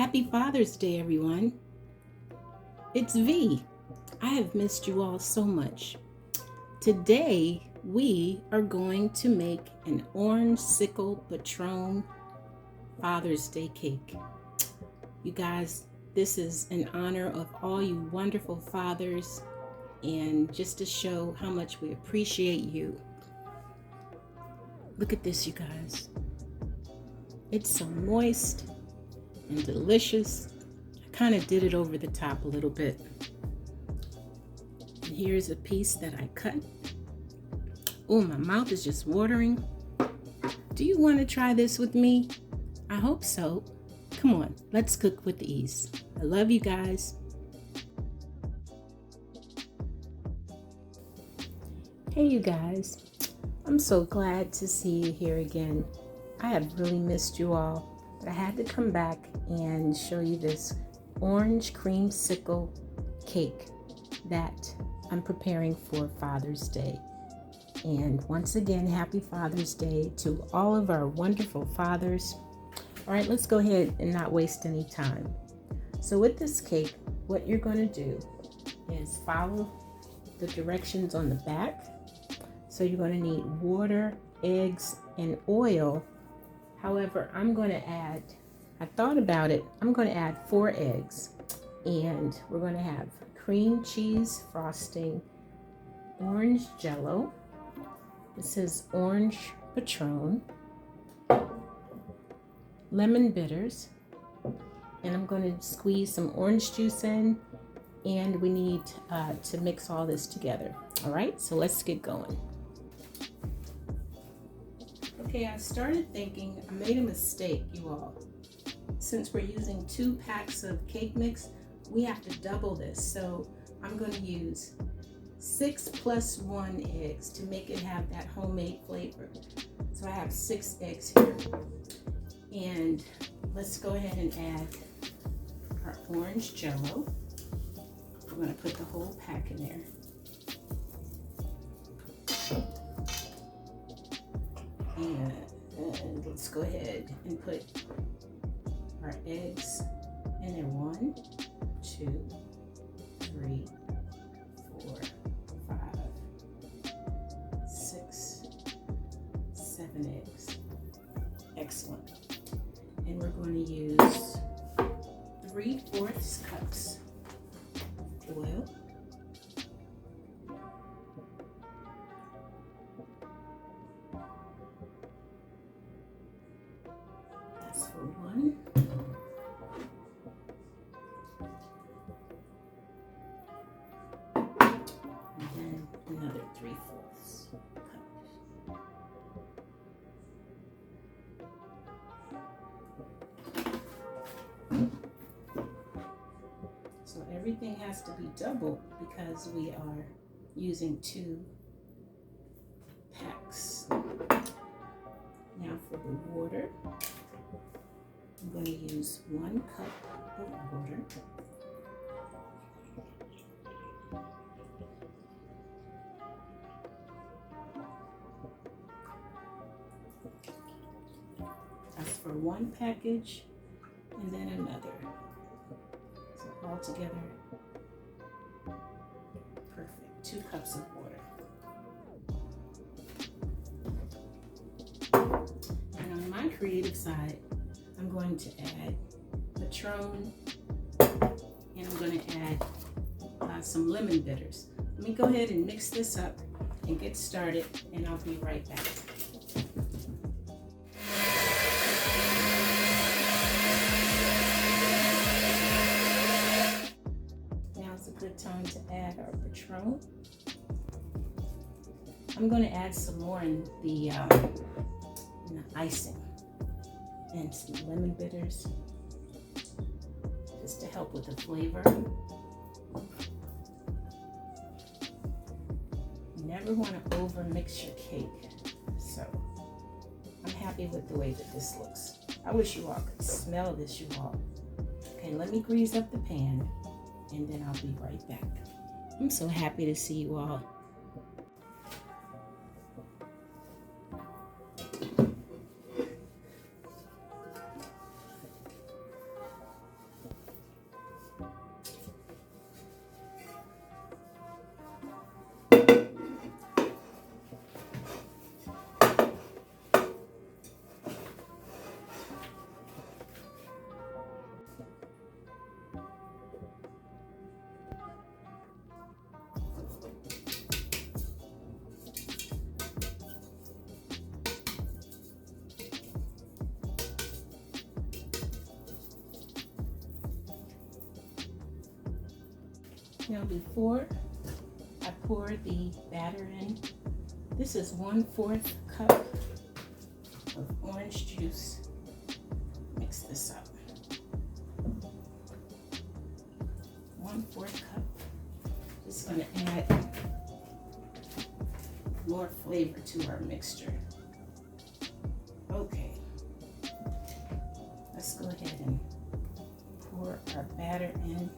Happy Father's Day, everyone. It's V. I have missed you all so much. Today, we are going to make an Orange Patron Father's Day cake. You guys, this is in honor of all you wonderful fathers and just to show how much we appreciate you. Look at this, you guys. It's so moist and delicious. I kind of did it over the top a little bit. And here's a piece that I cut. Oh, my mouth is just watering. Do you want to try this with me? I hope so. Come on, let's cook with ease. I love you guys. Hey, you guys. I'm so glad to see you here again. I have really missed you all, but I had to come back and show you this orange creamsicle cake that I'm preparing for Father's Day. And once again, happy Father's Day to all of our wonderful fathers. All right, let's go ahead and not waste any time. So with this cake, what you're going to do is follow the directions on the back. So you're going to need water, eggs, and oil. However, I'm going to add, I thought about it, I'm going to add 4 eggs. And we're going to have cream cheese frosting, orange jello. This is Orange Patron, lemon bitters, and I'm going to squeeze some orange juice in, and we need to mix all this together. All right, so let's get going. Okay, I started thinking I made a mistake, you all. Since we're using 2 packs of cake mix, we have to double this. So I'm going to use 6 + 1 eggs to make it have that homemade flavor. So I have 6 eggs here. And let's go ahead and add our orange jello. I'm going to put the whole pack in there. And let's go ahead and put our eggs in there. 1, 2, 3, 4, 5, 6, 7 eggs. Excellent. And we're going to use 3/4 cups oil. That's for 1. And then another 3/4 cup. So everything has to be doubled because we are using 2 packs. Now for the water, I'm going to use 1 cup of water. That's for 1 package and then another. So all together, perfect. 2 cups of water. And on my creative side, I'm going to add Patron, and I'm going to add some lemon bitters. Let me go ahead and mix this up and get started, and I'll be right back. Now's a good time to add our Patron. I'm going to add some more in the icing and some lemon bitters just to help with the flavor. You never want to over mix your cake, so I'm happy with the way that this looks. I wish you all could smell this, you all. Okay, let me grease up the pan and then I'll be right back. I'm so happy to see you all. Now before I pour the batter in, this is 1/4 cup of orange juice. Mix this up. 1/4 cup. Just going to add more flavor to our mixture. Okay, let's go ahead and pour our batter in.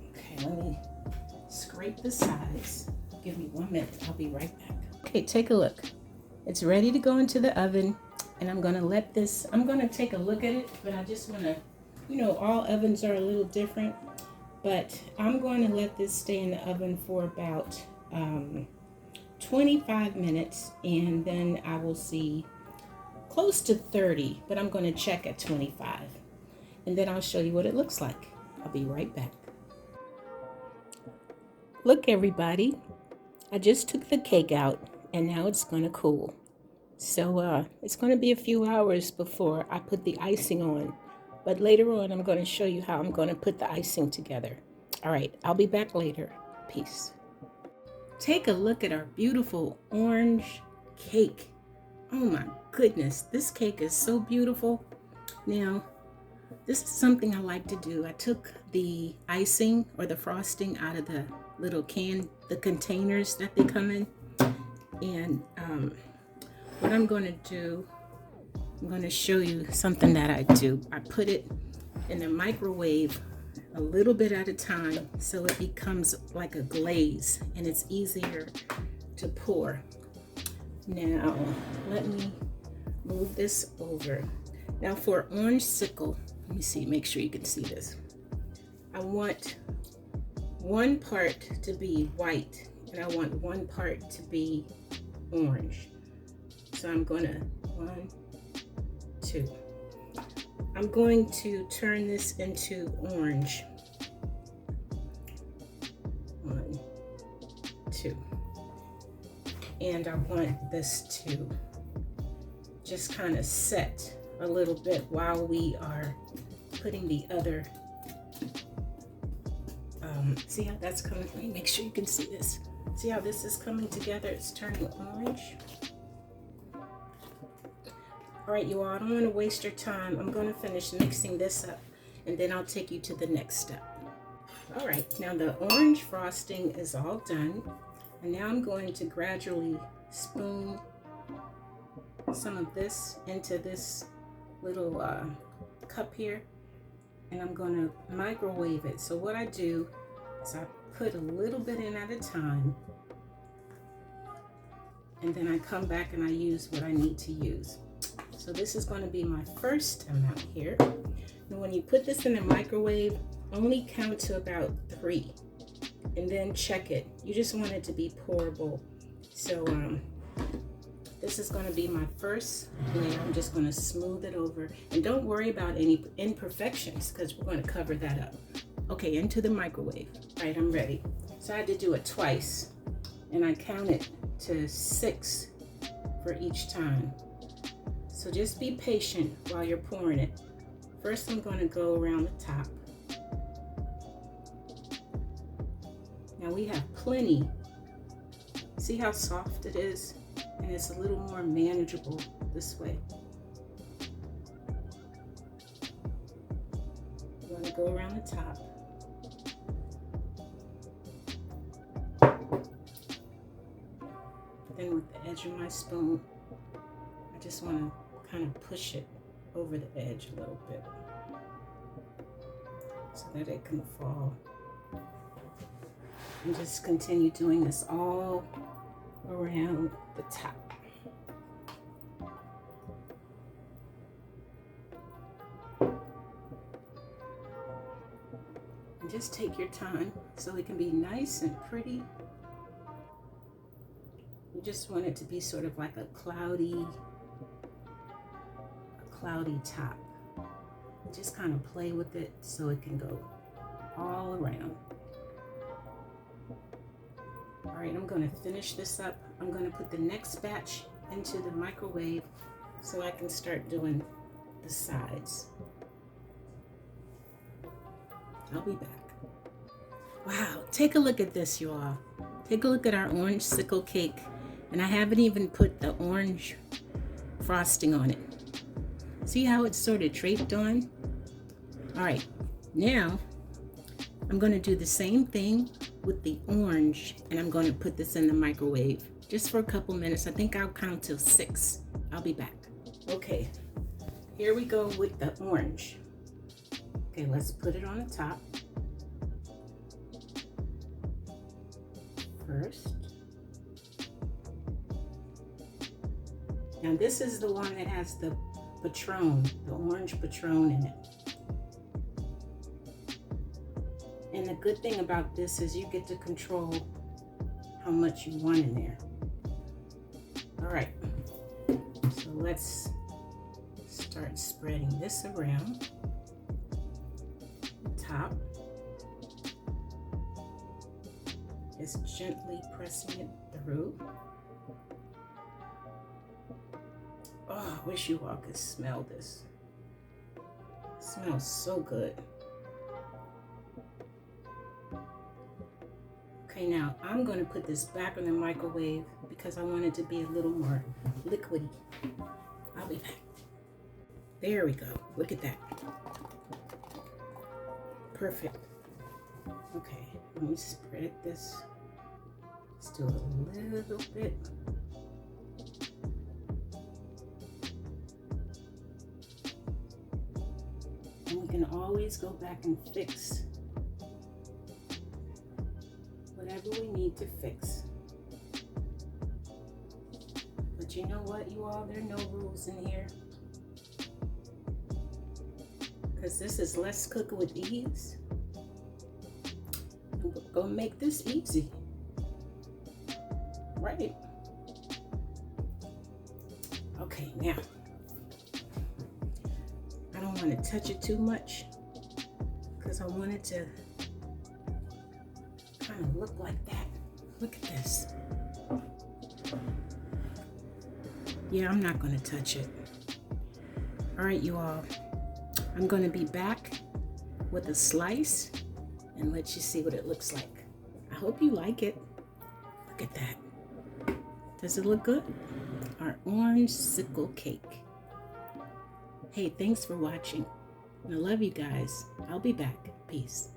Okay, let me scrape the sides. Give me 1 minute, I'll be right back. Okay, take a look. It's ready to go into the oven, and I'm gonna let this, I'm gonna take a look at it, but I just wanna, you know, all ovens are a little different, but I'm going to let this stay in the oven for about 25 minutes, and then I will see close to 30, but I'm gonna check at 25, and then I'll show you what it looks like. I'll be right back. Look everybody, I just took the cake out, and now it's gonna cool. So it's going to be a few hours before I put the icing on. But later on, I'm going to show you how I'm going to put the icing together. All right, I'll be back later. Peace. Take a look at our beautiful orange cake. Oh my goodness, this cake is so beautiful. Now, this is something I like to do. I took the icing or the frosting out of the little the containers that they come in. And what I'm going to do, I'm going to show you something that I do. I put it in the microwave a little bit at a time so it becomes like a glaze and it's easier to pour. Now, let me move this over. Now for Orangesicle, let me see, make sure you can see this. I want 1 part to be white and I want 1 part to be orange. So I'm gonna 1, 2. I'm going to turn this into orange. 1, 2. And I want this to just kind of set a little bit while we are putting the other. See how that's coming? Let me make sure you can see this. See how this is coming together? It's turning orange. All right, you all, I don't want to waste your time. I'm going to finish mixing this up, and then I'll take you to the next step. All right, now the orange frosting is all done, and now I'm going to gradually spoon some of this into this little cup here, and I'm going to microwave it. So what I do is I put a little bit in at a time, and then I come back and I use what I need to use. So this is going to be my first amount here. And when you put this in the microwave, only count to about 3 and then check it. You just want it to be pourable. So this is going to be my first layer. I'm just going to smooth it over. And don't worry about any imperfections because we're going to cover that up. Okay, into the microwave. All right, I'm ready. So I had to do it twice. And I counted to 6 for each time. So just be patient while you're pouring it. First, I'm going to go around the top. Now we have plenty. See how soft it is? And it's a little more manageable this way. I'm going to go around the top. Then with the edge of my spoon, I just want to kind of push it over the edge a little bit so that it can fall. And just continue doing this all around the top. And just take your time so it can be nice and pretty. You just want it to be sort of like a cloudy top. Just kind of play with it so it can go all around. All right, I'm going to finish this up. I'm going to put the next batch into the microwave so I can start doing the sides. I'll be back. Wow, take a look at this, you all. Take a look at our orange sickle cake, and I haven't even put the orange frosting on it. See how it's sort of draped on? All right, now I'm going to do the same thing with the orange, and I'm going to put this in the microwave just for a couple minutes. I think I'll count till 6. I'll be back. Okay, here we go with the orange. Okay, let's put it on the top first. Now this is the one that has the Patron, the Orange Patron in it. And the good thing about this is you get to control how much you want in there. All right, so let's start spreading this around the top. Just gently pressing it through. Oh, I wish you all could smell this. It smells so good. Okay, now I'm going to put this back in the microwave because I want it to be a little more liquidy. I'll be back. There we go. Look at that. Perfect. Okay, let me spread this. Let's do a little bit. And we can always go back and fix whatever we need to fix. But you know what, you all, there are no rules in here. Because this is Let's Cook with Ease. We're gonna make this easy. Right. Okay, now I don't want to touch it too much because I want it to kind of look like that. Look at this. Yeah, I'm not going to touch it. All right, you all. I'm going to be back with a slice and let you see what it looks like. I hope you like it. Look at that. Does it look good? Our orange sickle cake. Hey, thanks for watching. I love you guys. I'll be back. Peace.